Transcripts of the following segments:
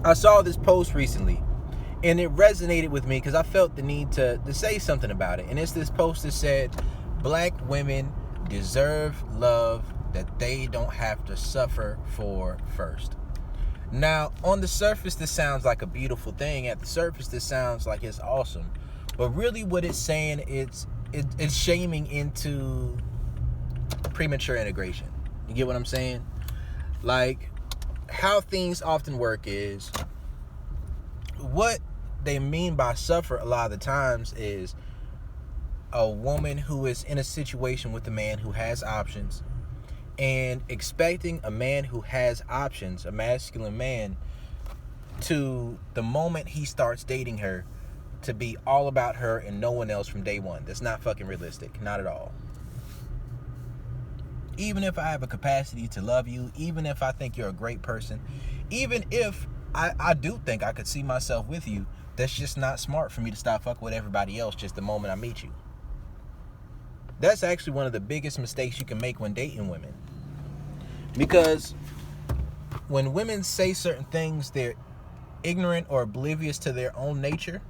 I saw this post recently, and it resonated with me because I felt the need to say something about it. And it's this post that said, black women deserve love that they don't have to suffer for first. Now, on the surface, this sounds like a beautiful thing. At the surface, this sounds like it's awesome. But really what it's saying, it's shaming into premature integration. You get what I'm saying? Like, how things often work is, what they mean by suffer a lot of the times is a woman who is in a situation with a man who has options and expecting a man who has options, a masculine man, to the moment he starts dating her to be all about her and no one else from day one. That's not fucking realistic. Not at all. Even if I have a capacity to love you, even if I think you're a great person, even if I do think I could see myself with you, that's just not smart for me to stop fucking with everybody else just the moment I meet you. That's actually one of the biggest mistakes you can make when dating women. Because when women say certain things, they're ignorant or oblivious to their own nature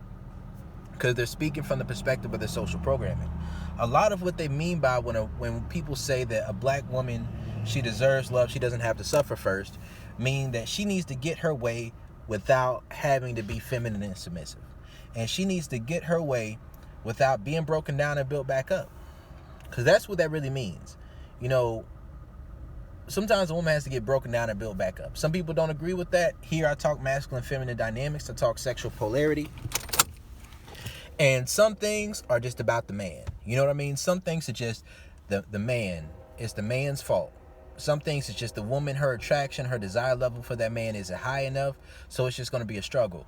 because they're speaking from the perspective of their social programming. A lot of what they mean by when people say that a black woman, she deserves love, she doesn't have to suffer first, mean that she needs to get her way without having to be feminine and submissive. And she needs to get her way without being broken down and built back up. Because that's what that really means. You know, sometimes a woman has to get broken down and built back up. Some people don't agree with that. Here I talk masculine and feminine dynamics. I talk sexual polarity. And some things are just about the man. You know what I mean? Some things are just the man. It's the man's fault. Some things it's just the woman, her attraction, her desire level for that man isn't high enough. So it's just going to be a struggle.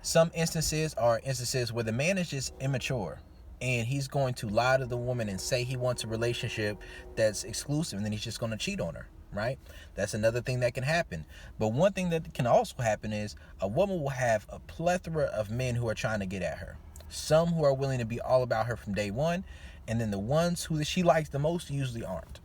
Some instances are instances where the man is just immature. And he's going to lie to the woman and say he wants a relationship that's exclusive. And then he's just going to cheat on her. Right? That's another thing that can happen. But one thing that can also happen is a woman will have a plethora of men who are trying to get at her. Some who are willing to be all about her from day one, and then the ones who she likes the most usually aren't,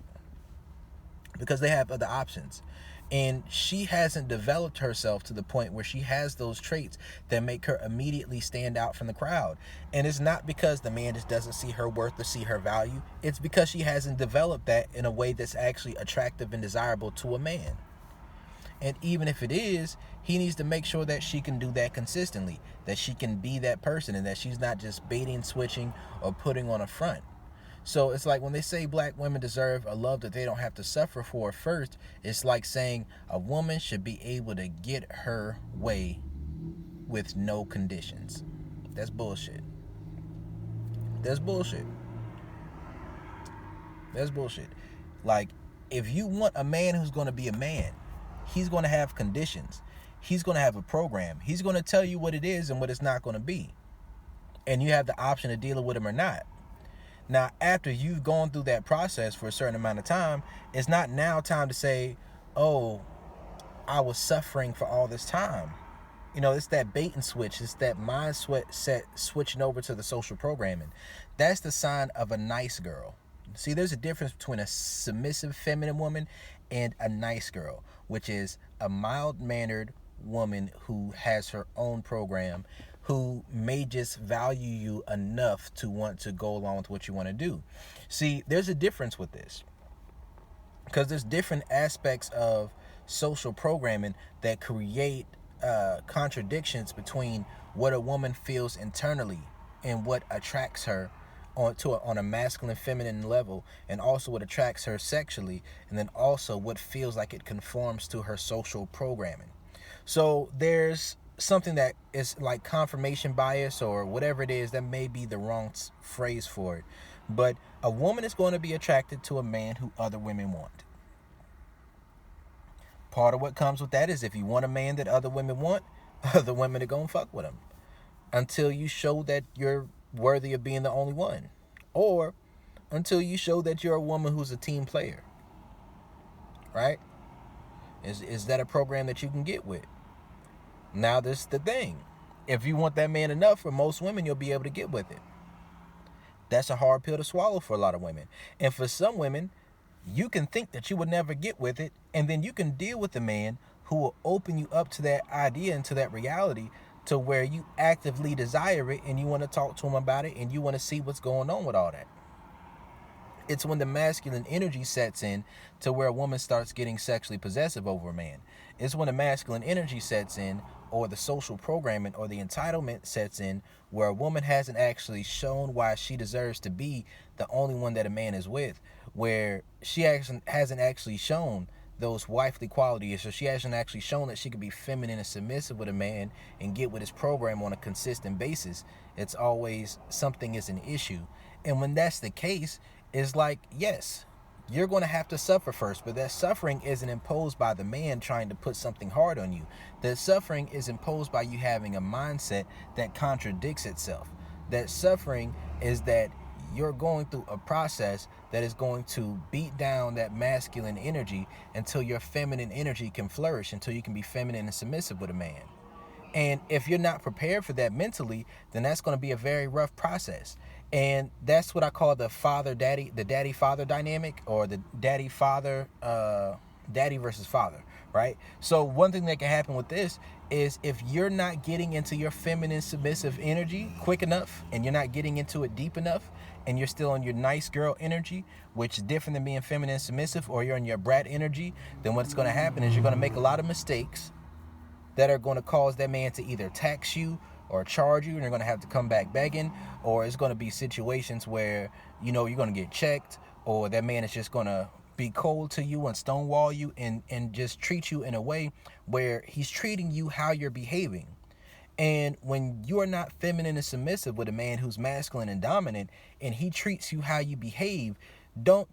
because they have other options. And she hasn't developed herself to the point where she has those traits that make her immediately stand out from the crowd. And it's not because the man just doesn't see her worth or see her value. It's because she hasn't developed that in a way that's actually attractive and desirable to a man. And even if it is, he needs to make sure that she can do that consistently, that she can be that person, and that she's not just baiting, switching, or putting on a front. So it's like when they say black women deserve a love that they don't have to suffer for first, it's like saying a woman should be able to get her way with no conditions. That's bullshit. That's bullshit. That's bullshit. Like, if you want a man who's going to be a man, he's going to have conditions. He's going to have a program. He's going to tell you what it is and what it's not going to be. And you have the option of dealing with him or not. Now, after you've gone through that process for a certain amount of time, it's not now time to say, oh, I was suffering for all this time. You know, it's that bait and switch. It's that mind set switching over to the social programming. That's the sign of a nice girl. See, there's a difference between a submissive feminine woman and a nice girl, which is a mild-mannered woman who has her own program, who may just value you enough to want to go along with what you want to do. See, there's a difference with this, because there's different aspects of social programming that create contradictions between what a woman feels internally and what attracts her on a masculine feminine level, and also what attracts her sexually, and then also what feels like it conforms to her social programming. So there's something that is like confirmation bias or whatever it is. That may be the wrong phrase for it, but a woman is going to be attracted to a man who other women want. Part of what comes with that is if you want a man that other women want, other women are going to fuck with him until you show that you're worthy of being the only one, or until you show that you're a woman who's a team player. Right? Is that a program that you can get with? Now, this is the thing. If you want that man enough, for most women, you'll be able to get with it. That's a hard pill to swallow for a lot of women. And for some women, you can think that you would never get with it, and then you can deal with a man who will open you up to that idea and to that reality, to where you actively desire it and you want to talk to them about it and you want to see what's going on with all that. It's when the masculine energy sets in to where a woman starts getting sexually possessive over a man. It's when the masculine energy sets in, or the social programming or the entitlement sets in, where a woman hasn't actually shown why she deserves to be the only one that a man is with, where she hasn't actually shown those wifely qualities, so she hasn't actually shown that she could be feminine and submissive with a man and get with his program on a consistent basis. It's always something is an issue. And when that's the case, it's like, yes, you're going to have to suffer first, but that suffering isn't imposed by the man trying to put something hard on you. That suffering is imposed by you having a mindset that contradicts itself. That suffering is that you're going through a process that is going to beat down that masculine energy until your feminine energy can flourish, until you can be feminine and submissive with a man. And if you're not prepared for that mentally, then that's going to be a very rough process. And that's what I call the daddy-father dynamic, or the daddy versus father, right? So one thing that can happen with this is, if you're not getting into your feminine submissive energy quick enough, and you're not getting into it deep enough, and you're still on your nice girl energy, which is different than being feminine submissive, or you're in your brat energy, then what's going to happen is you're going to make a lot of mistakes that are going to cause that man to either tax you or charge you, and you're going to have to come back begging, or it's going to be situations where, you're going to get checked, or that man is just going to be cold to you and stonewall you and just treat you in a way where he's treating you how you're behaving. And when you are not feminine and submissive with a man who's masculine and dominant, and he treats you how you behave, don't